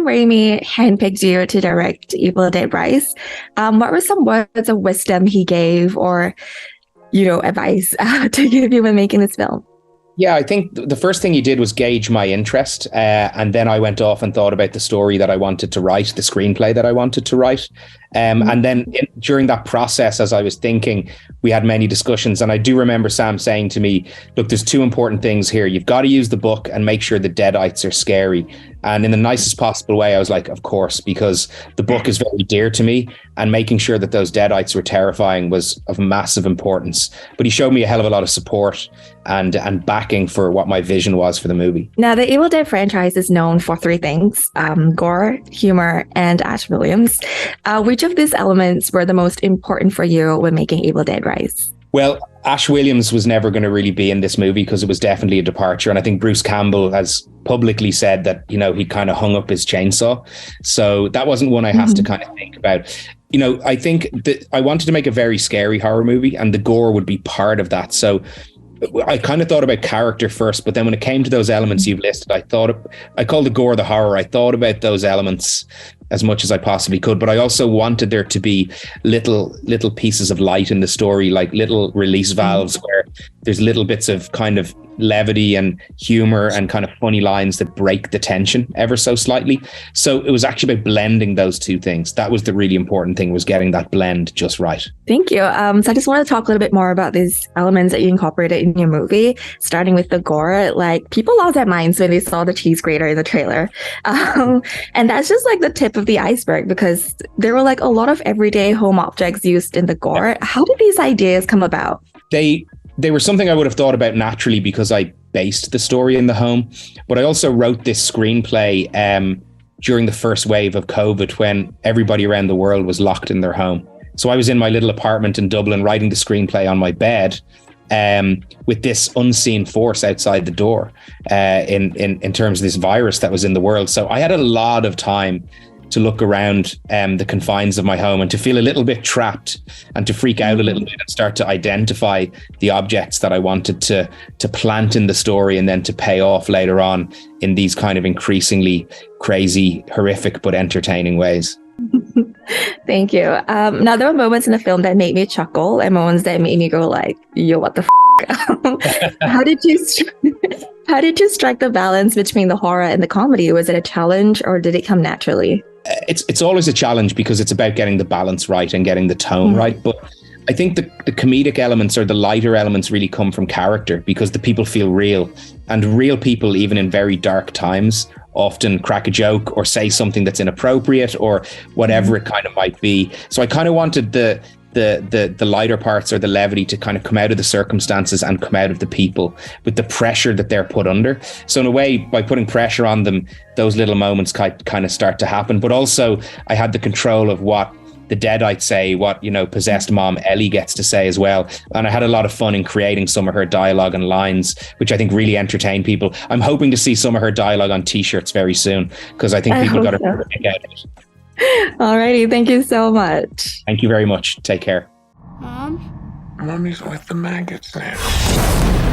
Sam Raimi handpicked you to direct Evil Dead Rise, what were some words of wisdom he gave or, advice to give you when making this film? Yeah, I think the first thing he did was gauge my interest. And then I went off and thought about the story that I wanted to write, the screenplay that I wanted to write. And then during that process, as I was thinking, we had many discussions. And I do remember Sam saying to me, look, there's two important things here. You've got to use the book and make sure the deadites are scary. And in the nicest possible way, I was like, of course, because the book is very dear to me. And making sure that those deadites were terrifying was of massive importance. But he showed me a hell of a lot of support and backing for what my vision was for the movie. Now, the Evil Dead franchise is known for three things: gore, humor, and Ash Williams. Which of these elements were the most important for you when making Evil Dead Rise? Well, Ash Williams was never going to really be in this movie because it was definitely a departure. And I think Bruce Campbell has publicly said that, he kind of hung up his chainsaw. So that wasn't one I have to kind of think about. I think that I wanted to make a very scary horror movie, and the gore would be part of that. So I kind of thought about character first, but then when it came to those elements you've listed, I called the gore the horror. I thought about those elements as much as I possibly could, but I also wanted there to be little pieces of light in the story, like little release valves where there's little bits of kind of levity and humor and kind of funny lines that break the tension ever so slightly. So it was actually about blending those two things. That was the really important thing, was getting that blend just right. Thank you. So I just want to talk a little bit more about these elements that you incorporated in your movie, starting with the gore. Like, people lost their minds when they saw the cheese grater in the trailer. And that's just like the tip of the iceberg, because there were like a lot of everyday home objects used in the gore. How did these ideas come about? They were something I would have thought about naturally because I based the story in the home. But I also wrote this screenplay during the first wave of COVID, when everybody around the world was locked in their home. So I was in my little apartment in Dublin writing the screenplay on my bed with this unseen force outside the door in terms of this virus that was in the world. So I had a lot of time to look around the confines of my home and to feel a little bit trapped and to freak out a little bit and start to identify the objects that I wanted to plant in the story and then to pay off later on in these kind of increasingly crazy, horrific, but entertaining ways. Thank you. Now, there were moments in the film that made me chuckle and moments that made me go like, yo, what the How did you strike the balance between the horror and the comedy? Was it a challenge or did it come naturally? It's always a challenge because it's about getting the balance right and getting the tone right. But I think the comedic elements or the lighter elements really come from character, because the people feel real, and real people, even in very dark times, often crack a joke or say something that's inappropriate or whatever it kind of might be. So I kind of wanted the lighter parts or the levity to kind of come out of the circumstances and come out of the people with the pressure that they're put under. So in a way, by putting pressure on them, those little moments kind of start to happen. But also I had the control of what the deadites say, what, possessed mom Ellie gets to say as well. And I had a lot of fun in creating some of her dialogue and lines, which I think really entertain people. I'm hoping to see some of her dialogue on t-shirts very soon, because I think people got to pick out of it. Alrighty, thank you so much. Thank you very much. Take care. Mommy's with the maggots now.